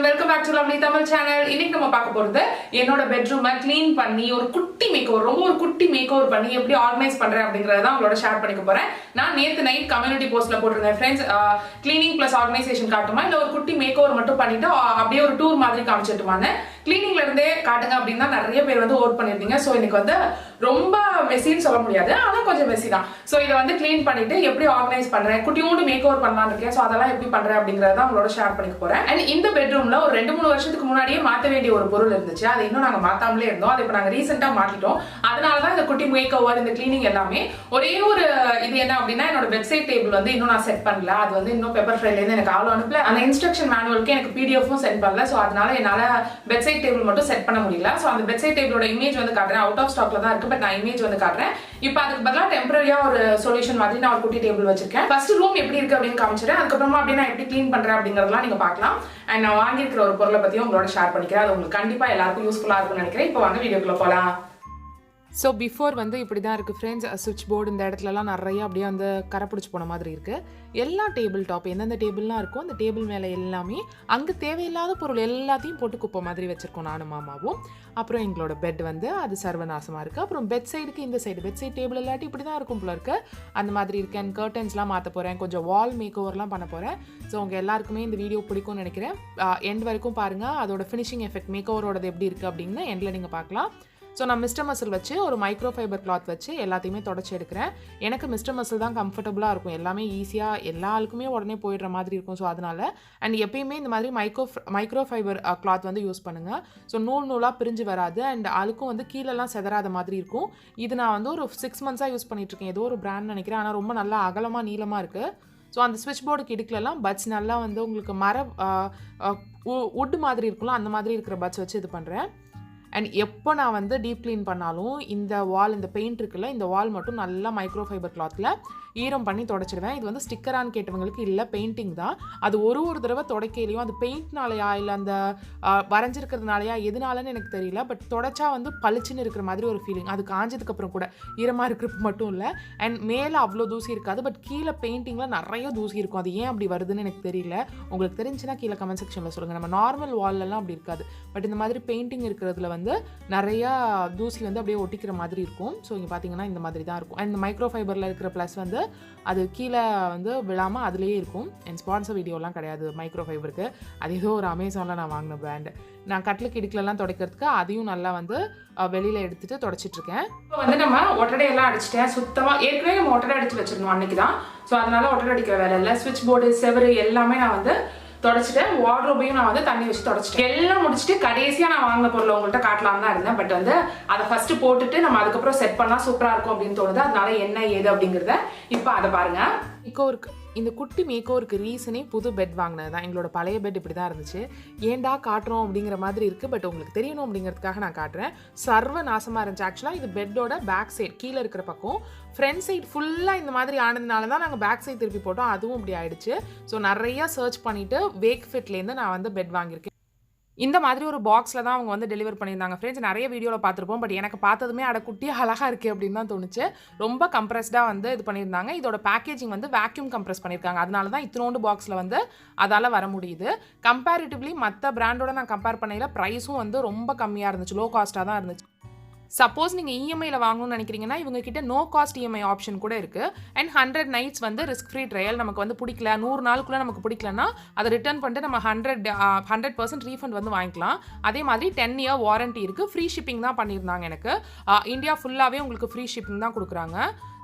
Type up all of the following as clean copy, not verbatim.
Welcome back to lovely Tamil channel. இன்னைக்கு நம்ம பார்க்க போறது என்னோட பெட்ரூமை க்ளீன் பண்ணி ஒரு குட்டி மேக்கோவர், ரொம்ப ஒரு குட்டி மேக்கோவர் பண்ணி எப்படி ஆர்கனைஸ் பண்றேன் அப்படிங்கறத தான் உங்களோட ஷேர் பண்ணிக்க போறேன். நான் நேத்து நைட் கம்யூனிட்டி போஸ்ட்ல போட்டிருந்தேன் फ्रेंड्स, க்ளீனிங் ப்ளஸ் ஆர்கனைசேஷன் காட்டுமா இல்ல ஒரு குட்டி மேக்கோவர் மட்டும் பண்ணிட்டு அப்படியே ஒரு டூர் மாதிரி காமிச்சிட்டுமான்னு க்ளீனிங்ல இருந்தே காட்டுங்க அப்படின்னா நிறைய பேர் வந்து ஓட் பண்ணிருந்தீங்க. சோ இன்னைக்கு வந்து ரொம்ப மெஸ்ஸின்னு சொல்ல முடியாது, ஆனா கொஞ்சம் மெஸ்ஸி தான். சோ இதை வந்து க்ளீன் பண்ணிட்டு எப்படி ஆர்கனைஸ் பண்றேன், குட்டியோண்டு மேக்கோவர் பண்ணலாம்னு இருக்கேன். சோ அதெல்லாம் எப்படி பண்றேன் அப்படிங்கறத தான் உங்களோட ஷேர் பண்ணிக்க போறேன். அண்ட் இந்த பெட்ரூம்ல ஒரு 2-3 வருஷத்துக்கு முன்னாடியே மாத்த வேண்டிய ஒரு பொருள் இருந்துச்சு. அது இன்னும் நாங்க மாத்தாமலே இருந்தோம். அது இப்ப நாங்க ரீசெண்டா மாத்திட்டோம். அதனாலதான் இந்த குட்டி மேக்கோவர், இந்த க்ளீனிங் எல்லாமே. ஒரே ஒரு இது என்ன அப்படின்னா, என்னோட பெட்சைட் டேபிள் வந்து இன்னும் நான் செட் பண்ணல. அது வந்து இன்னும் பேப்பர் ஃப்ரைல இருந்து எனக்கு ஆளோ அனுப்பல. அந்த இன்ஸ்ட்ரக்ஷன் மேனுவலுக்கு எனக்கு பிடிஎஃப்பும் சென்ட் பண்ணல. சோ அதனால என்னால பெட்சைட் டேபிள் மட்டும் செட் பண்ண முடியல. சோ அந்த பெட்சைட் டேபிளோட இமேஜ் வந்து காட்டுறேன். அவுட் ஆஃப் ஸ்டாக்ல தான் இருக்கு, பட் நான் இமேஜ் வந்து காட்டுறேன். இப்போ அதுக்கு பதிலா டெம்பரரியா ஒரு சொல்யூஷன் மாதிரி நான் ஒரு குட்டி டேபிள் வச்சிருக்கேன். ஃபர்ஸ்ட் ரூம் எப்படி இருக்கு அப்படின்னு காமிச்சிடுறேன். அதுக்கப்புறமா அப்படியே நான் எப்படி க்ளீன் பண்றேன் அப்படிங்கறதெல்லாம் நீங்க பார்க்கலாம். அண்ட் நான் வாங்கியிருக்கிற ஒரு பொருளை பத்தியும் உங்களோட ஷேர் பண்ணிக்கிறேன். அது உங்களுக்கு கண்டிப்பா எல்லாருக்கும் யூஸ்ஃபுல்லா இருக்கும்னு நினைக்கிறேன். இப்போ வாங்க வீடியோக்குள்ள போலாம். ஸோ பிஃபோர் வந்து இப்படி தான் இருக்குது ஃப்ரெண்ட்ஸ். சுவிட்ச் போர்டு இந்த இடத்துலலாம் நிறைய அப்படியே வந்து கரை பிடிச்சி போன மாதிரி இருக்குது. எல்லா டேபிள் டாப் எந்தெந்த டேபிள்லாம் இருக்கோ அந்த டேபிள் மேலே எல்லாமே அங்கே தேவையில்லாத பொருள் எல்லாத்தையும் போட்டு குப்பை மாதிரி வச்சுருக்கோம் நானும் மாமாவும். அப்புறம் எங்களோட பெட் வந்து அது சர்வநாசமாக இருக்குது. அப்புறம் பெட் சைடுக்கு இந்த சைடு பெட் சைடு டேபிள் இல்லாட்டி இப்படி தான் இருக்கும் போல இருக்குது. அந்த மாதிரி இருக்கு. அண்ட் கர்டன்ஸ்லாம் மாற்ற போகிறேன், கொஞ்சம் வால் மேக் ஓவர்லாம் பண்ண போகிறேன். ஸோ உங்கள் எல்லாருக்குமே இந்த வீடியோ பிடிக்கும்னு நினைக்கிறேன். எண்ட் வரைக்கும் பாருங்கள். அதோட ஃபினிஷிங் எஃபெக்ட் மேக் ஓவரோடது எப்படி இருக்குது அப்படின்னு எண்டில் நீங்கள் பார்க்கலாம். ஸோ நான் மிஸ்டர் மசில் வச்சு ஒரு மைக்ரோ ஃபைபர் கிளாத் வச்சு எல்லாத்தையுமே தொடச்சி எடுக்கிறேன். எனக்கு மிஸ்டர் மசில் தான் கம்ஃபர்டபுளாக இருக்கும். எல்லாமே ஈஸியாக எல்லா ஆளுக்குமே உடனே போயிடுற மாதிரி இருக்கும். ஸோ அதனால் அண்ட் எப்பயுமே இந்த மாதிரி மைக்ரோ ஃபைபர் கிளாத் வந்து யூஸ் பண்ணுங்கள். ஸோ நூலாக பிரிஞ்சு வராது. அண்ட் ஆளுக்கும் வந்து கீழெல்லாம் செதறாத மாதிரி இருக்கும். இது நான் வந்து ஒரு 6 மந்த்ஸாக யூஸ் பண்ணிகிட்ருக்கேன். ஏதோ ஒரு பிராண்ட் நினைக்கிறேன், ஆனால் ரொம்ப நல்லா அகலமாக நீளமாக இருக்குது. ஸோ அந்த ஸ்விட்ச் போர்டுக்கு இடுக்கலலாம் பட்ஸ் நல்லா வந்து உங்களுக்கு உட் மாதிரி இருக்கும்ல, அந்த மாதிரி இருக்கிற பட்ஸ் வச்சு இது பண்ணுறேன். அண்ட் எப்போ நான் வந்து டீப் க்ளீன் பண்ணாலும் இந்த வால், இந்த பெயிண்ட் இருக்குல்ல, இந்த வால் மட்டும் நல்லா மைக்ரோ ஃபைபர் கிளாத்தில் ஈரம் பண்ணி தொடச்சிடுவேன். இது வந்து ஸ்டிக்கரானு கேட்டவங்களுக்கு இல்லை, பெயிண்டிங் தான். அது ஒரு தடவை தொடக்கையிலையும் அது பெயிண்ட்னாலையா இல்லை அந்த வரைஞ்சிருக்கிறதுனாலையா எதுனாலன்னு எனக்கு தெரியல, பட் தொடச்சா வந்து பளிச்சுன்னு இருக்கிற மாதிரி ஒரு ஃபீலிங். அது காஞ்சதுக்கப்புறம் கூட ஈரமாக இருக்கிறப்ப மட்டும் இல்லை. அண்ட் மேலே அவ்வளோ தூசி இருக்காது, பட் கீழே பெயிண்டிங்கில் நிறைய தூசி இருக்கும். அது ஏன் அப்படி வருதுன்னு எனக்கு தெரியல. உங்களுக்கு தெரிஞ்சுன்னா கீழே கமெண்ட் செக்ஷனில் சொல்லுங்கள். நம்ம நார்மல் வால்லலாம் அப்படி இருக்காது, பட் இந்த மாதிரி பெயிண்டிங் இருக்கிறதுல வந்து நிறையா தூசி வந்து அப்படியே ஒட்டிக்கிற மாதிரி இருக்கும். ஸோ இங்கே பார்த்தீங்கன்னா இந்த மாதிரி தான் இருக்கும். அண்ட் இந்த மைக்ரோ ஃபைபரில் இருக்கிற ப்ளஸ் வந்து அது கீழே வந்து விழாமல் அதுலேயே இருக்கும். என் ஸ்பான்சர் வீடியோலாம் கிடையாது மைக்ரோ ஃபைபருக்கு. அது ஏதோ ஒரு அமேசானில் நான் வாங்கின பிராண்டு. நான் கட்டிலுக்கு இடுக்கலெல்லாம் துடைக்கிறதுக்கு அதையும் நல்லா வந்து வெளியில் எடுத்துகிட்டு தொடச்சிட்ருக்கேன். இப்போ வந்து நம்ம ஒட்டடையெல்லாம் அடிச்சிட்டேன் சுத்தமாக. ஏற்கனவே நம்ம ஒட்டடை அடித்து வச்சிடணும் அன்றைக்கி தான். ஸோ அதனால் ஒட்டடை அடிக்கிற வேலை இல்லை. ஸ்விட்ச் போர்டு, செவரு எல்லாமே நான் வந்து தொடச்சிட்டேன். வார்ட்ரோபையும் நான் வந்து தண்ணி வச்சு தொடச்சிட்டேன். எல்லாம் முடிச்சுட்டு கடைசியாக நான் வாங்கின பொருளை உங்கள்கிட்ட காட்டலாம் தான் இருந்தேன். பட் வந்து அதை ஃபர்ஸ்ட் போட்டுட்டு நம்ம அதுக்கப்புறம் செட் பண்ணால் சூப்பராக இருக்கும் அப்படின்னு தோணுது. அதனால என்ன ஏது அப்படிங்கிறத இப்போ அதை பாருங்க. இந்த குட்டி மேக்கோவருக்கு ரீசனே புது பெட் வாங்கினது தான். எங்களோட பழைய பெட் இப்படி தான் இருந்துச்சு. ஏண்டா காட்டுறோம் அப்படிங்கிற மாதிரி இருக்குது, பட் உங்களுக்கு தெரியணும் அப்படிங்கிறதுக்காக நான் காட்டுறேன். சர்வ நாசமாக இருந்துச்சு. ஆக்சுவலாக இது பெட்டோட பேக் சைட் கீழே இருக்கிற பக்கம், ஃப்ரண்ட் சைட் ஃபுல்லாக இந்த மாதிரி ஆனதுனால தான் நாங்கள் பேக் சைட் திருப்பி போட்டோம். அதுவும் இப்படி ஆயிடுச்சு. ஸோ நிறையா சர்ச் பண்ணிவிட்டு வேக்ஃபிட்லேருந்து நான் வந்து பெட் வாங்கியிருக்கேன். இந்த மாதிரி ஒரு பாக்ஸில் தான் அவங்க வந்து டெலிவர் பண்ணியிருந்தாங்க ஃப்ரெண்ட்ஸ். நிறைய வீடியோவில் பார்த்துருப்போம், பட் எனக்கு பார்த்ததுமே அட குட்டியாக அழகாக இருக்குது அப்படின்னு தான் தோணுச்சு. ரொம்ப கம்ப்ரெஸ்டாக வந்து இது பண்ணியிருந்தாங்க. இதோட பேக்கேஜிங் வந்து வேக்யூம் கம்ப்ரெஸ் பண்ணியிருக்காங்க. அதனால தான் இத்தனோண்டு பாக்ஸில் வந்து அதால் வர முடியுது. கம்பேரிட்டிவ்லி மற்ற பிராண்டோட நான் கம்பேர் பண்ணையில் ப்ரைஸும் வந்து ரொம்ப கம்மியாக இருந்துச்சு, லோ காஸ்ட்டாக தான் இருந்துச்சு. சப்போஸ் நீங்கள் இஎம்ஐயில் வாங்கணும்னு நினைக்கிறீங்கன்னா இவங்க கிட்ட நோ காஸ்ட் இஎம்ஐ ஆப்ஷன் கூட இருக்குது. அண்ட் 100 nights வந்து ரிஸ்க் ஃப்ரீ ட்ரையல். நமக்கு வந்து பிடிக்கல, 100 நாளுக்குள்ளே நமக்கு பிடிக்கலன்னா அதை ரிட்டர்ன் பண்ணிட்டு நம்ம 100% ரீஃபண்ட் வந்து வாங்கிக்கலாம். அதே மாதிரி 10 year வாரண்ட்டி இருக்குது. ஃப்ரீ ஷிப்பிங் தான் பண்ணியிருந்தாங்க. எனக்கு இந்தியா ஃபுல்லாகவே உங்களுக்கு ஃப்ரீ ஷிப்பிங் தான் கொடுக்குறாங்க.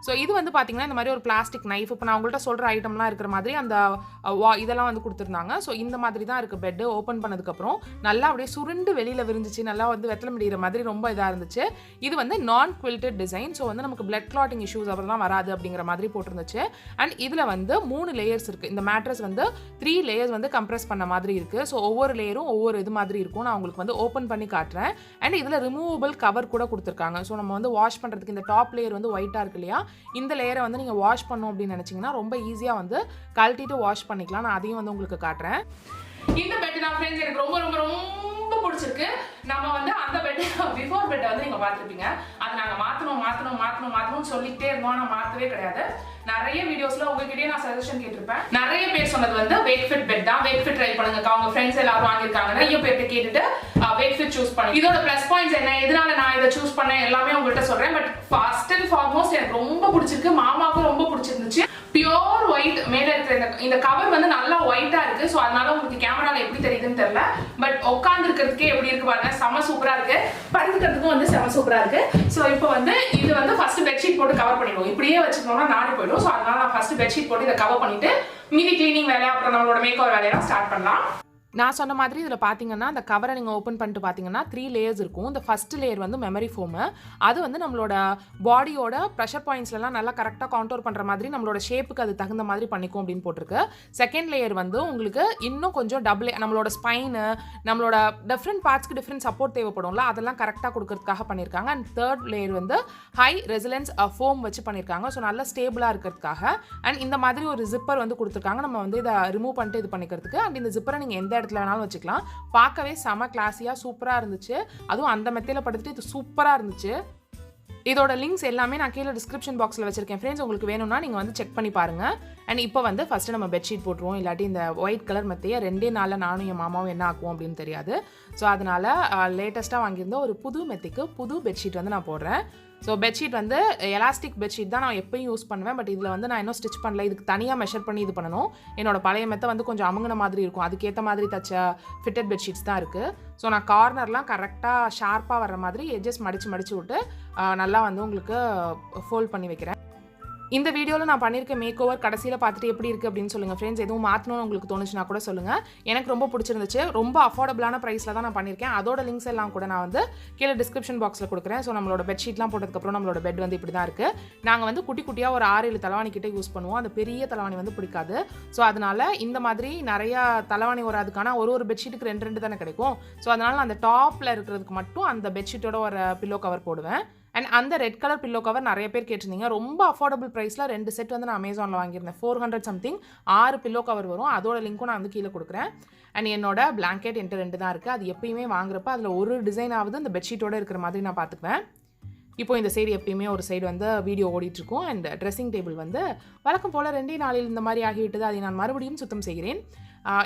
ஸோ இது வந்து பார்த்தீங்கன்னா இந்த மாதிரி ஒரு பிளாஸ்டிக் நைஃப். இப்போ நான் உங்கள்கிட்ட சொல்கிற ஐட்டம்லாம் இருக்கிற மாதிரி அந்த இதெல்லாம் வந்து கொடுத்துருந்தாங்க. ஸோ இந்த மாதிரி தான் இருக்குது பெட்டு. ஓப்பன் பண்ணதுக்கப்புறம் நல்லா அப்படியே சுருண்டு வெளியில் விரிஞ்சிச்சு, நல்லா வந்து வெத்தலை முடிகிற மாதிரி ரொம்ப இதாக இருந்துச்சு. இது வந்து நான் குவில்டட் டிசைன். ஸோ வந்து நமக்கு பிளட் கிளாட்டிங் இஷ்யூஸ் அதெல்லாம் வராது அப்படிங்கிற மாதிரி போட்டிருந்துச்சு. அண்ட் இதில் வந்து 3 லேயர்ஸ் இருக்குது. இந்த மேட்ரஸ் வந்து 3 லேயர்ஸ் வந்து கம்ப்ரெஸ் பண்ண மாதிரி இருக்குது. ஸோ ஒவ்வொரு லேயரும் ஒவ்வொரு இது மாதிரி இருக்கும். நான் உங்களுக்கு வந்து ஓப்பன் பண்ணி காட்டுறேன். அண்ட் இதில் ரிமூவபிள் கவர் கூட கொடுத்துருக்காங்க. ஸோ நம்ம வந்து வாஷ் பண்ணுறதுக்கு இந்த டாப் லேயர் வந்து ஒயிட்டாக இருக்கு இல்லையா, இந்த லேயரை வந்து நீங்கள் வாஷ் பண்ணணும் அப்படின்னு நினச்சிங்கன்னா ரொம்ப ஈஸியாக வந்து கழட்டிட்டு வாஷ் பண்ணிக்கலாம். நான் அதையும் வந்து உங்களுக்கு காட்டுறேன். இந்த பெட் தான் ஃப்ரெண்ட்ஸ் எனக்கு ரொம்ப ரொம்ப ரொம்ப பிடிச்சிருக்கு. நம்ம வந்து அந்த பெட் பிஃபோர் பெட்டை வந்து நீங்கள் பார்த்துருப்பீங்க. அது நாங்கள் மாற்றணும்னு சொல்லிக்கிட்டே இருந்தோம். ஆனால் மாற்றவே கிடையாது. நிறைய வீடியோஸ்ல உங்ககிட்டயே நான் சஜஷன் கேட்டிருப்பேன். நிறைய பேர் சொன்னது வந்து Wakefit பெட் தான். Wakefit ட்ரை பண்ணுங்க. அவங்க ஃப்ரெண்ட்ஸ் எல்லாரும் வாங்கியிருக்காங்க. நிறைய பேர்ட்ட கேட்டுட்டு Wakefit சூஸ் பண்ணி இதோட ப்ளஸ் பாயிண்ட்ஸ் என்ன, எதனால நான் இதை சூஸ் பண்ணேன் எல்லாமே உங்கள்கிட்ட சொல்றேன். பட் ஃபர்ஸ்ட் அண்ட் ஃபார்மோஸ்ட் எனக்கு ரொம்ப பிடிச்சிருக்கு. மாமாவுக்கும் ரொம்ப பிடிச்சிருந்துச்சு. பியோர் ஒயிட் மேல இருக்கிற இந்த கவர் வந்து நல்லா ஒயிட்டா இருக்கு. ஸோ அதனால உங்களுக்கு கேமரால எப்படி தெரியுதுன்னு தெரியல. பட் உட்கார்ந்து இருக்கிறதுக்கே எப்படி இருக்கு பாருங்க. செம சூப்பரா இருக்கு. படுக்கிறதுக்கும் வந்து செம சூப்பரா இருக்கு. ஸோ இப்போ வந்து இது வந்து ஃபர்ஸ்ட் பெட்ஷீட் போட்டு கவர் பண்ணிடுவோம். இப்படியே வச்சுக்கணும்னா நாடி போயிடும். ஸோ அதனால நான் ஃபர்ஸ்ட் பெட்ஷீட் போட்டு இதை கவர் பண்ணிட்டு மீதி கிளீனிங் வேலை அப்புறம் நம்மளோட மேக்கோவர் வேலையெல்லாம் ஸ்டார்ட் பண்ணலாம். நான் சொன்ன மாதிரி இதில் பார்த்தீங்கன்னா அந்த கவரை நீங்கள் ஓப்பன் பண்ணிட்டு பார்த்தீங்கன்னா 3 லேயர்ஸ் இருக்கும். இந்த ஃபர்ஸ்ட் லேயர் வந்து மெமரி ஃபோமு. அது வந்து நம்மளோட பாடியோட ப்ரெஷர் பாயிண்ட்ஸ்லாம் நல்லா கரெக்டாக கான்டோர் பண்ணுற மாதிரி நம்மளோட ஷேப்புக்கு அது தகுந்த மாதிரி பண்ணிக்கும் அப்படின்னு போட்டிருக்கு. செகண்ட் லேயர் வந்து உங்களுக்கு இன்னும் கொஞ்சம் டபுள் நம்மளோட ஸ்பைனு நம்மளோட டிஃப்ரெண்ட் பார்ட்ஸ்க்கு டிஃப்ரெண்ட் சப்போர்ட் தேவைப்படும்ல, அதெல்லாம் கரெக்டாக கொடுக்கறதுக்காக பண்ணியிருக்காங்க. அண்ட் தேர்ட் லேயர் வந்து ஹை ரெசிலன்ஸ் ஃபோம் வச்சு பண்ணியிருக்காங்க. ஸோ நல்லா ஸ்டேபிளாக இருக்கிறதுக்காக. அண்ட் இந்த மாதிரி ஒரு ஜிப்பர் வந்து கொடுத்துருக்காங்க. நம்ம வந்து இதை ரிமூவ் பண்ணிட்டு இது பண்ணிக்கிறதுக்கு. அண்ட் இந்த ஜிப்பரை நீங்கள் எந்த இடத்துல வேணாலும் வச்சுக்கலாம். பார்க்கவே செம கிளாஸியா சூப்பரா இருந்துச்சு. அதுவும் அந்த மெத்தையில படுத்துட்டு இது சூப்பரா இருந்துச்சு. இதோட லிங்க்ஸ் எல்லாமே நான் கீழே டிஸ்கிரிப்ஷன் பாக்ஸில் வச்சிருக்கேன் ஃப்ரெண்ட்ஸ். உங்களுக்கு வேணும்னா நீங்கள் வந்து செக் பண்ணி பாருங்க. அண்ட் இப்போ வந்து ஃபர்ஸ்ட் நம்ம பெட்ஷீட் போட்டுருவோம். இல்லாட்டி இந்த ஒயிட் கலர் மெத்தையை 2 நாளில் நானும் என் மாமாவும் என்ன ஆக்குவோம் அப்படின்னு தெரியாது. ஸோ அதனால லேட்டஸ்ட்டாக வாங்கியிருந்த ஒரு புது மெத்தைக்கு புது பெட்ஷீட் வந்து நான் போடுறேன். ஸோ பெட்ஷீட் வந்து எலாஸ்டிக் பெட்ஷீட் தான் நான் எப்பயும் யூஸ் பண்ணுவேன். பட் இதில் வந்து நான் இன்னும் ஸ்டிச் பண்ணல. இதுக்கு தனியாக மெஷர் பண்ணி இது பண்ணணும். என்னோட பழைய மெத்தை வந்து கொஞ்சம் அமுங்கின மாதிரி இருக்கும். அதுக்கேற்ற மாதிரி தச்ச ஃபிட்டட் பெட்ஷீட்ஸ் தான் இருக்குது. ஸோ நான் கார்னர்லாம் கரெக்டாக ஷார்ப்பாக வர மாதிரி எட்ஜஸ் மடித்து விட்டு நல்லா வந்து உங்களுக்கு ஃபோல்ட் பண்ணி வைக்கிறேன். இந்த வீடியோவில் நான் பண்ணியிருக்க மேக் ஓவர் கடைசியில் பார்த்துட்டு எப்படி இருக்குது அப்படின்னு சொல்லுங்கள் ஃப்ரெண்ட்ஸ். எதுவும் மாற்றணும்னு உங்களுக்கு தோணுச்சுன்னா கூட சொல்லுங்கள். எனக்கு ரொம்ப பிடிச்சிருந்துச்சு. ரொம்ப அஃபோர்டபுளான ப்ரைஸில் தான் நான் பண்ணியிருக்கேன். அதோட லிங்க்ஸ் எல்லாம் கூட நான் வந்து கீழே டிஸ்கிரிப்ஷன் பாக்ஸில் கொடுக்குறேன். ஸோ நம்மளோட பெட்ஷீட்லாம் போட்டதுக்கப்புறம் நம்மளோட பெட் வந்து இப்படி தான் இருக்குது. நாங்கள் வந்து குட்டி குட்டியாக ஒரு 6-7 தலைவாணி கிட்டே யூஸ் பண்ணுவோம். அந்த பெரிய தலைவாணி வந்து பிடிக்காது. ஸோ அதனால் இந்த மாதிரி நிறையா தலைவாணி வராதுக்கான ஒரு பெட்ஷீட்டுக்கு 2 தானே கிடைக்கும். ஸோ அதனால் நான் அந்த டாப்பில் இருக்கிறதுக்கு மட்டும் அந்த பெட்ஷீட்டோட ஒரு பில்லோ கவர் போடுவேன். அண்ட் அந்த ரெட் கலர் பில்லோ கவர் நிறைய பேர் கேட்டிருந்தீங்க. ரொம்ப அஃபோர்டபுள் ப்ரைஸில் 2 செட் வந்து நான் அமேசானில் வாங்கியிருந்தேன். 400 சம்திங் 6 பில்லோ கவர் வரும். அதோட லிங்க்கும் நான் வந்து கீழே கொடுக்குறேன். அண்ட் என்னோட பிளாங்கெட் என்கிட்ட 2 தான் இருக்குது. அது எப்பயுமே வாங்குறப்ப அதில் ஒரு டிசைன் ஆகுது அந்த பெட்ஷீட்டோட இருக்கிற மாதிரி நான் பார்த்துக்குவேன். இப்போ இந்த சைடு எப்பயுமே ஒரு சைடு வந்து வீடியோ ஓடிட்டுருக்கும். அண்ட் ட்ரெஸ்ஸிங் டேபிள் வந்து வழக்கம் போல் 2 நாளில் இந்த மாதிரி ஆகிவிட்டது. அதை நான் மறுபடியும் சுத்தம் செய்கிறேன்.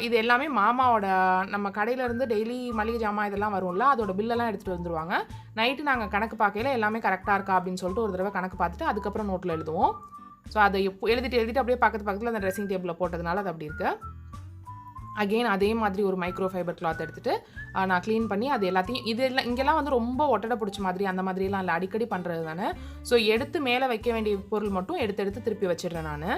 இது எல்லாமே மாமாவோட நம்ம கடையிலேருந்து டெய்லி மளிகை ஜாமான் இதெல்லாம் வரும்ல, அதோட பில்லெல்லாம் எடுத்துகிட்டு வந்துடுவாங்க. நைட்டு நாங்கள் கணக்கு பார்க்கையில எல்லாமே கரெக்டாக இருக்கா அப்படின்னு சொல்லிட்டு ஒரு தடவை கணக்கு பார்த்துட்டு அதுக்கப்புறம் நோட்டில் எழுதுவோம். ஸோ அதை எழுதிட்டு அப்படியே பக்கத்தில் அந்த ட்ரெஸ்ஸிங் டேபிளில் போட்டதுனால அது அப்படி இருக்குது. அகெயின் அதே மாதிரி ஒரு மைக்ரோ ஃபைபர் கிளாத் எடுத்துகிட்டு நான் க்ளீன் பண்ணி அது எல்லாத்தையும் இதெல்லாம் இங்கெல்லாம் வந்து ரொம்ப ஒட்டடை பிடிச்ச மாதிரி அந்த மாதிரிலாம் இல்லை, அடிக்கடி பண்ணுறது தானே. ஸோ எடுத்து மேலே வைக்க வேண்டிய பொருள் மட்டும் எடுத்து திருப்பி வச்சிடுறேன் நான்.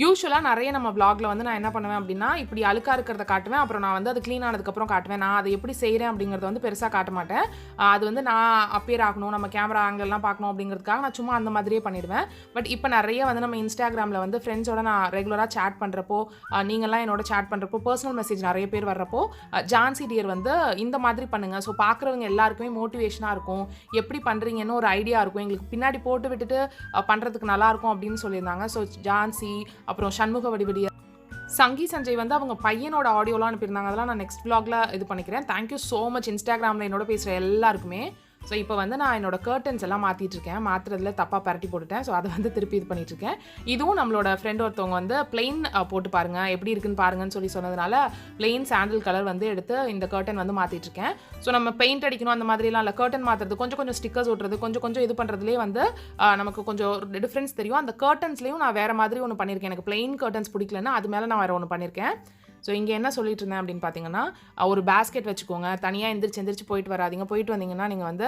யூஸ்வலாக நிறைய நம்ம vlogல வந்து நான் என்ன பண்ணுவேன் அப்படின்னா இப்படி அழுக்காக இருக்கிறத காட்டுவேன். அப்புறம் நான் வந்து அது க்ளீன் ஆனதுக்கப்புறம் காட்டுவேன். நான் அதை எப்படி செய்கிறேன் அப்படிங்கிறத வந்து பெருசாக காட்ட மாட்டேன். அது வந்து நான் அப்பியர் ஆகணும், நம்ம கேமரா ஆங்கிள்லாம் பார்க்கணும் அப்படிங்கிறதுக்காக நான் சும்மா அந்த மாதிரியே பண்ணிடுவேன். பட் இப்போ நிறைய வந்து நம்ம இன்ஸ்டாகிராமில் வந்து ஃப்ரெண்ட்ஸோட நான் ரெகுலராக சேட் பண்ணுறப்போ, நீங்கள்லாம் என்னோட சேட் பண்ணுறப்போ, பர்சனல் மெசேஜ் நிறைய பேர் வர்றப்போ ஜான்சி டியர் வந்து இந்த மாதிரி பண்ணுங்கள். ஸோ பார்க்குறவங்க எல்லாருக்குமே மோட்டிவேஷனாக இருக்கும், எப்படி பண்ணுறீங்கன்னு ஒரு ஐடியா இருக்கும், எங்களுக்கு பின்னாடி போட்டு விட்டுட்டு பண்ணுறதுக்கு நல்லாயிருக்கும் அப்படின்னு சொல்லியிருந்தாங்க. ஸோ ஜான்சி அப்புறம் சண்முக வடிவடிய சங்கி சஞ்சய் வந்து அவங்க பையனோட ஆடியோலாம் அனுப்பியிருந்தாங்க. அதெல்லாம் நான் நெக்ஸ்ட் vlogல இது பண்ணிக்கிறேன். தேங்க்யூ ஸோ மச் இன்ஸ்டாகிராமில் என்னோட பேசுகிற எல்லாருக்குமே. ஸோ இப்போ வந்து நான் என்னோட கர்டன்ஸ் எல்லாம் மாற்றிட்டு இருக்கேன். மாற்றுறதுல தப்பாக பரட்டி போட்டுட்டேன். ஸோ அதை வந்து திருப்பி இது பண்ணிட்டு இருக்கேன். இதுவும் நம்மளோட ஃப்ரெண்ட் ஒருத்தவங்க வந்து பிளெயின் போட்டு பாருங்க எப்படி இருக்குன்னு பாருங்கன்னு சொல்லி சொன்னதுனால பிளெயின் சாண்டில் கலர் வந்து எடுத்து இந்த கர்டன் வந்து மாற்றிட்டு இருக்கேன். ஸோ நம்ம பெயிண்ட் அடிக்கணும் அந்த மாதிரிலாம் இல்லை, கர்டன் மாற்றுறது கொஞ்சம் ஸ்டிக்கர்ஸ் ஓட்டுறது கொஞ்சம் இது பண்ணுறதுலேயே வந்து நமக்கு கொஞ்சம் டிஃப்ரென்ஸ் தெரியும். அந்த கர்டன்ஸ்லேயும் நான் வேறு மாதிரி ஒன்று பண்ணியிருக்கேன். எனக்கு பிளெயின் கர்டன்ஸ் பிடிக்கலன்னா அது மேலே நான் வேறு ஒன்று பண்ணியிருக்கேன். ஸோ இங்கே என்ன சொல்லிட்டு இருந்தேன் அப்படின்னு பார்த்தீங்கன்னா, ஒரு பேஸ்கெட் வச்சுக்கோங்க. தனியாக எந்திரிச்சு போயிட்டு வராதிங்க. போயிட்டு வந்தீங்கன்னா நீங்கள் வந்து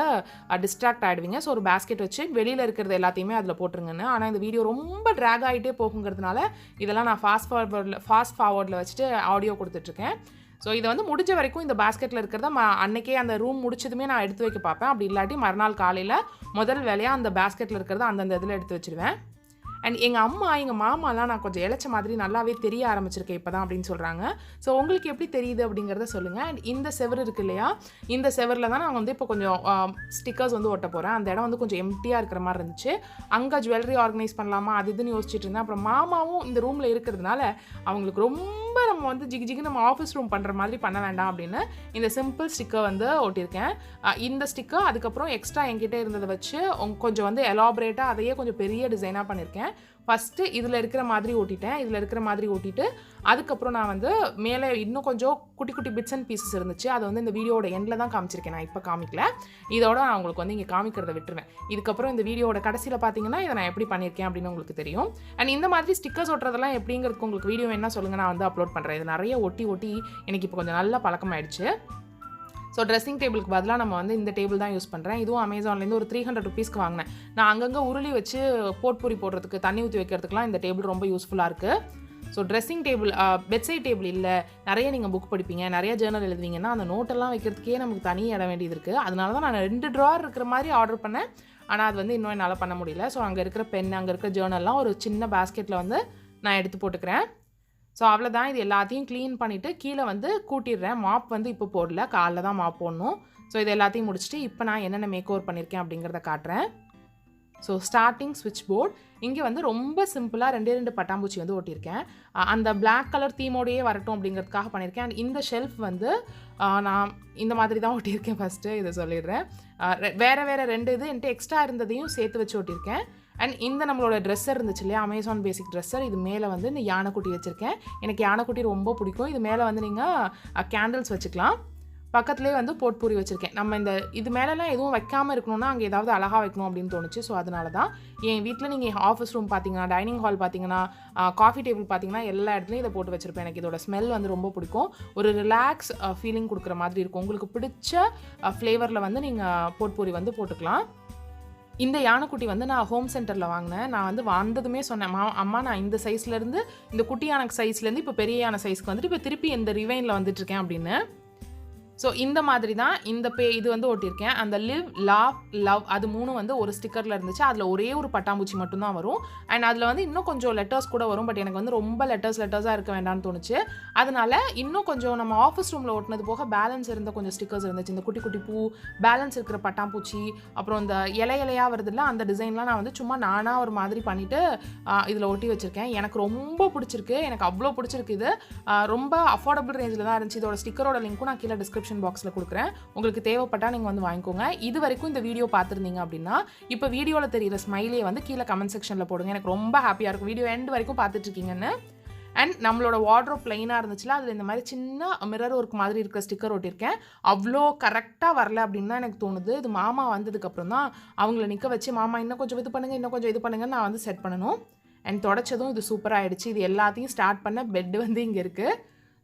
டிஸ்ட்ராக்ட் ஆகிடுவீங்க. ஸோ ஒரு பேஸ்கெட் வச்சு வெளியில் இருக்கிறது எல்லாத்தையுமே அதில் போட்டுருங்கன்னு. ஆனால் இந்த வீடியோ ரொம்ப ட்ராக் ஆகிட்டே போகுங்கிறதுனால இதெல்லாம் நான் ஃபாஸ்ட் ஃபார்வர்டில் வச்சுட்டு ஆடியோ கொடுத்துட்ருக்கேன். ஸோ இதை வந்து முடிஞ்ச வரைக்கும் இந்த பேஸ்கெட்டில் இருக்கிறத அன்னைக்கே அந்த ரூம் முடிச்சதுமே நான் எடுத்து வைக்க பார்ப்பேன். அப்படி இல்லாட்டி மறுநாள் காலையில் முதல் வேலையாக அந்த பேஸ்கெட்டில் இருக்கிறத அந்தந்த இதில் எடுத்து வச்சுருவேன். அண்ட் எங்கள் அம்மா எங்கள் மாமாலாம் நான் கொஞ்சம் இளைச்ச மாதிரி நல்லாவே தெரிய ஆரம்பிச்சிருக்கேன் இப்போ தான் அப்படின்னு சொல்கிறாங்க. ஸோ உங்களுக்கு எப்படி தெரியுது அப்படிங்கிறத சொல்லுங்கள். அண்ட் இந்த செவர் இருக்குது இல்லையா, இந்த செவரில் தான் நான் வந்து இப்போ கொஞ்சம் ஸ்டிக்கர்ஸ் வந்து ஒட்ட போகிறேன். அந்த இடம் வந்து கொஞ்சம் எம்டியாக இருக்கிற மாதிரி இருந்துச்சு. அங்கே ஜுவல்லரி ஆர்கனைஸ் பண்ணலாமா அது இதுன்னு யோசிச்சுட்டு இருந்தேன். அப்புறம் மாமாவும் இந்த ரூமில் இருக்கிறதுனால அவங்களுக்கு ரொம்ப நம்ம வந்து ஜிகு நம்ம ஆஃபீஸ் ரூம் பண்ணுற மாதிரி பண்ண வேண்டாம் அப்படின்னு இந்த சிம்பிள் ஸ்டிக்கர் வந்து ஒட்டியிருக்கேன். இந்த ஸ்டிக்கர் அதுக்கப்புறம் எக்ஸ்ட்ரா என்கிட்ட இருந்ததை வச்சு கொஞ்சம் வந்து எலாபரேட்டாக அதையே கொஞ்சம் பெரிய டிசைனாக பண்ணியிருக்கேன். ஃபஸ்ட்டு இதில் இருக்கிற மாதிரி ஓட்டிட்டு அதுக்கப்புறம் நான் வந்து மேலே இன்னும் கொஞ்சம் குட்டி பிட்ஸ் அண்ட் பீசஸ் இருந்துச்சு. அதை வந்து இந்த வீடியோட எண்டில் தான் காமிச்சிருக்கேன், நான் இப்போ காமிக்கல. இதோட நான் உங்களுக்கு வந்து இங்கே காமிக்கிறத விட்டுருவேன். இதுக்கப்புறம் இந்த வீடியோட கடைசியில் பார்த்தீங்கன்னா இதை நான் எப்படி பண்ணியிருக்கேன் அப்படின்னு உங்களுக்கு தெரியும். அண்ட் இந்த மாதிரி ஸ்டிக்கர்ஸ் ஒட்டுறதெல்லாம் எப்படிங்கிறதுக்கு உங்களுக்கு வீடியோ என்ன சொல்லுங்கள், நான் வந்து அப்லோட் பண்ணுறேன். இது நிறைய ஒட்டி எனக்கு இப்போ கொஞ்சம் நல்ல பழக்கமாயிடுச்சு. ஸோ ட்ரெஸ்ஸிங் டேபிளுக்கு பதிலாக நம்ம வந்து இந்த டேபிள் தான் யூஸ் பண்ணுறேன். இதுவும் அமேசான்லேருந்து ஒரு 300 ருபீஸ்க்கு வாங்கினேன். நான் அங்கங்கே உருளி வச்சு போட்பூரி போடுறதுக்கு தண்ணி ஊற்றி வைக்கிறதுக்குலாம் இந்த டேபிள் ரொம்ப யூஸ்ஃபுல்லாக இருக்குது. So dressing table bedside table இல்லை, நிறைய நீங்கள் புக் படிப்பீங்க, நிறைய ஜேர்னல் எழுதுவீங்கன்னா அந்த நோட்டெல்லாம் வைக்கிறதுக்கே நமக்கு தனி இடம் வேண்டியது இருக்குது. அதனால தான் நான் 2 ட்ரார் இருக்கிற மாதிரி ஆர்டர் பண்ணேன். ஆனால் அது வந்து இன்னும் என்னால் பண்ண முடியல. ஸோ அங்கே இருக்கிற பென், அங்கே இருக்கிற ஜேர்னல்லாம் ஒரு சின்ன பேஸ்கெட்டில் வந்து நான் எடுத்து போட்டுக்கிறேன். ஸோ அவ்வளோதான். இது எல்லாத்தையும் க்ளீன் பண்ணிவிட்டு கீழே வந்து கூட்டிடுறேன். மாப் வந்து இப்போ போடல, காலைல தான் மாப் போடணும். ஸோ இது எல்லாத்தையும் முடிச்சுட்டு இப்போ நான் என்னென்ன மேக் ஓவர் பண்ணியிருக்கேன் அப்படிங்கிறத காட்டுறேன். ஸோ ஸ்டார்டிங் ஸ்விட்ச் போர்ட் இங்கே வந்து ரொம்ப சிம்பிளாக 2 பட்டாம்பூச்சி வந்து ஒட்டியிருக்கேன். அந்த பிளாக் கலர் தீமோடையே வரட்டும் அப்படிங்கிறதுக்காக பண்ணியிருக்கேன். அண்ட் இந்த ஷெல்ஃப் வந்து நான் இந்த மாதிரி தான் ஒட்டியிருக்கேன். ஃபஸ்ட்டு இதை சொல்லிடுறேன். வேறு 2 இது என்கிட்ட எக்ஸ்ட்ரா இருந்ததையும் சேர்த்து வச்சு ஒட்டியிருக்கேன். அண்ட் இந்த நம்மளோட ட்ரெஸ்ஸர் இருந்துச்சு இல்லையா, அமேசான் பேசிக் ட்ரெஸ்ஸர், இது மேலே வந்து இந்த யானைக்குட்டி வச்சுருக்கேன். எனக்கு யானைக்குட்டி ரொம்ப பிடிக்கும். இது மேலே வந்து நீங்கள் கேண்டில்ஸ் வச்சுக்கலாம். பக்கத்துலேயே வந்து போட்பூரி வச்சுருக்கேன். நம்ம இது மேலெலாம் எதுவும் வைக்காமல் இருக்கணும்னா அங்கே ஏதாவது அழகாக வைக்கணும் அப்படின்னு தோணுச்சு. ஸோ அதனால தான் என் வீட்டில் நீங்கள் ஆஃபீஸ் ரூம் பார்த்தீங்கன்னா, டைனிங் ஹால் பார்த்தீங்கன்னா, காஃபி டேபிள் பார்த்தீங்கன்னா எல்லா இடத்துலையும் இதை போட்டு வச்சுருப்பேன். எனக்கு இதோட ஸ்மெல் வந்து ரொம்ப பிடிக்கும். ஒரு ரிலாக்ஸ் ஃபீலிங் கொடுக்குற மாதிரி இருக்கும். உங்களுக்கு பிடிச்ச ஃப்ளேவரில் வந்து நீங்கள் போட்பூரி வந்து போட்டுக்கலாம். இந்த யானைக்குட்டி வந்து நான் ஹோம் சென்டரில் வாங்கினேன். நான் வந்து வந்ததுமே சொன்னேன், அம்மா நான் இந்த சைஸ்லேருந்து இந்த குட்டி யானை சைஸ்லேருந்து இப்போ பெரிய யானை சைஸ்க்கு வந்துட்டு இப்போ திருப்பி இந்த ரிவைனில் வந்துட்டுருக்கேன் அப்படின்னு. ஸோ இந்த மாதிரி தான் இது வந்து ஒட்டியிருக்கேன். அந்த லிவ், லாவ், லவ் அது 3 வந்து ஒரு ஸ்டிக்கரில் இருந்துச்சு. அதில் ஒரே ஒரு பட்டாம்பூச்சி மட்டும்தான் வரும். அண்ட் அதில் வந்து இன்னும் கொஞ்சம் லெட்டர்ஸ் கூட வரும். பட் எனக்கு வந்து ரொம்ப லெட்டர்ஸாக இருக்க வேண்டாம்னு தோணுச்சு. அதனால இன்னும் கொஞ்சம் நம்ம ஆஃபீஸ் ரூமில் ஒட்டினது போக பேலன்ஸ் இருந்த கொஞ்சம் ஸ்டிக்கர்ஸ் இருந்துச்சு. இந்த குட்டி பூ, பேலன்ஸ் இருக்கிற பட்டாம்பூச்சி, அப்புறம் இந்த இலையாக வருதுல்ல அந்த டிசைன்லாம் நான் வந்து சும்மா நானாக ஒரு மாதிரி பண்ணிவிட்டு இதில் ஒட்டி வச்சுருக்கேன். எனக்கு ரொம்ப பிடிச்சிருக்கு. எனக்கு அவ்வளோ பிடிச்சிருக்கு. இது ரொம்ப அஃபோர்டபுள் ரேஞ்சில் தான் இருந்துச்சு. இதோட ஸ்டிக்கரோட லிங்க்கும் நான் கீழே டிஸ்கிரிப்ஷன் பாக்ஸில் கொடுக்குறேன். உங்களுக்கு தேவைப்பட்டால் நீங்கள் வந்து வாங்கிக்கோங்க. இது வரைக்கும் இந்த வீடியோ பார்த்துருந்தீங்க அப்படின்னா இப்போ வீடியோவில் தெரிகிற ஸ்மைலே வந்து கீழே கமெண்ட் செக்ஷனில் போடுங்க. எனக்கு ரொம்ப ஹாப்பியாக இருக்கும் வீடியோ எண்ட் வரைக்கும் பார்த்துட்ருக்கீங்கன்னு. அண்ட் நம்மளோட வார்ட்ரோப் ப்ளைனாக இருந்துச்சுல, அதில் இந்த மாதிரி சின்ன மிரர் ஒர்க் மாதிரி இருக்கிற ஸ்டிக்கர் ஒட்டியிருக்கேன். அவ்வளோ கரெக்டாக வரல அப்படின்னு தான் எனக்கு தோணுது. இது மாமா வந்ததுக்கப்புறம் தான் அவங்கள நிற்க வச்சு, மாமா இன்னும் கொஞ்சம் இது பண்ணுங்கன்னு நான் வந்து செட் பண்ணணும். அண்ட் தொடச்சதும் இது சூப்பராக ஆகிடுச்சு. இது எல்லாத்தையும் ஸ்டார்ட் பண்ண பெட் வந்து இங்கே இருக்குது.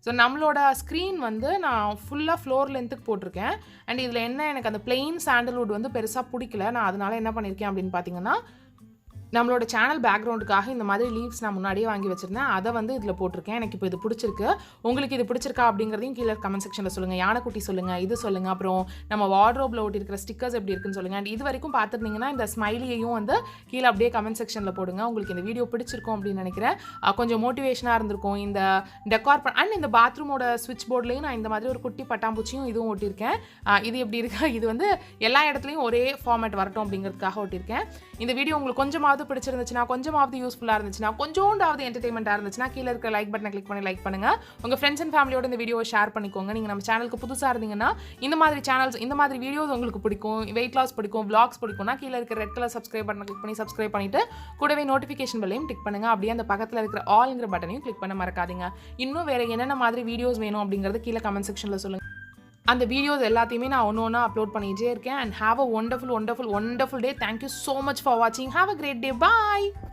ஸோ நம்மளோட ஸ்க்ரீன் வந்து நான் ஃபுல்லாக ஃப்ளோர் லென்த்துக்கு போட்டிருக்கேன். அண்ட் இதில் என்ன, எனக்கு அந்த பிளெயின் சாண்டல்வுட் வந்து பெருசாக பிடிக்கல. நான் அதனால் என்ன பண்ணியிருக்கேன் அப்படின்னு பார்த்தீங்கன்னா, நம்மளோட சேனல் பேக்ரவுண்டுக்காக இந்த மாதிரி லீவ்ஸ் நான் முன்னாடியே வாங்கி வச்சுருந்தேன். அதை வந்து இதில் போட்டிருக்கேன். எனக்கு இப்போ இது பிடிச்சிருக்கு. உங்களுக்கு இது பிடிச்சிருக்கா அப்படிங்கிறதையும் கீழே கமெண்ட் செக்ஷனில் சொல்லுங்கள். யானைக்குட்டி சொல்லுங்கள், இது சொல்லுங்கள். அப்புறம் நம்ம வார்ட்ரோப்பில் ஒட்டியிருக்கிற ஸ்டிக்கர்ஸ் எப்படி இருக்குன்னு சொல்லுங்கள். அண்ட் இது வரைக்கும் பார்த்துருந்தீங்கன்னா இந்த ஸ்மைலியையும் வந்து கீழே அப்படியே கமெண்ட் செக்ஷனில் போடுங்க. உங்களுக்கு இந்த வீடியோ பிடிச்சிருக்கும் அப்படின்னு நினைக்கிறேன். கொஞ்சம் மோட்டிவேஷனாக இருந்திருக்கும். இந்த டெக்கார் அண்ட் இந்த பாத்ரூமோட ஸ்விட்ச் போர்ட்லேயும் நான் இந்த மாதிரி ஒரு குட்டி பட்டாம்பூச்சியும் இதுவும் ஒட்டியிருக்கேன். இது எப்படி இருக்கா, இது வந்து எல்லா இடத்துலையும் ஒரே ஃபார்மேட் வரட்டும் அப்படிங்கிறதுக்காக ஒட்டியிருக்கேன். இந்த வீடியோ உங்களுக்கு கொஞ்சமாவது பிடிச்சிருந்துச்சுன்னா, கொஞ்சமாவது யூஸ்ஃபுல்லாக இருந்துச்சுன்னா, கொஞ்சோண்டாவது என்டர்டைன்மெண்ட்டாக இருந்துச்சுன்னா கீழே இருக்க லைக் பட்டனை கிளிக் பண்ணி லைக் பண்ணுங்க. உங்கள் ஃப்ரெண்ட்ஸ் அண்ட் ஃபேமிலியோட இந்த வீடியோவை ஷேர் பண்ணிக்கோங்க. நீங்கள் நம்ம சேனலுக்கு புதுசாக இருந்தீங்கன்னா, இந்த மாதிரி வீடியோஸ் உங்களுக்கு பிடிக்கும், வெயிட் லாஸ் பிடிக்கும், vlogs பிடிக்கும்னா கீழே இருக்க ரெட் கலர் சப்ஸ்கிரைப் பட்டனை கிளிக் பண்ணி சப்ஸ்கிரைப் பண்ணிட்டு கூடவே நோட்டிஃபிகேஷன் பெல்லையும் கிளிக் பண்ணுங்க. அப்படியே அந்த பக்கத்தில் இருக்கிற ஆல்ங்கிற பட்டனையும் கிளிக் பண்ண மறக்காதீங்க. இன்னும் வேற என்னென்ன மாதிரி வீடியோஸ் வேணும் அப்படிங்கிறது கீழே கமெண்ட் செக்ஷனில் சொல்லுங்கள். அந்த வீடியோஸ் எல்லாத்தையுமே நான் ஒன்று அப்லோட் பண்ணிகிட்டே இருக்கேன். And have a wonderful day. Thank you so much for watching. Have a great day. Bye.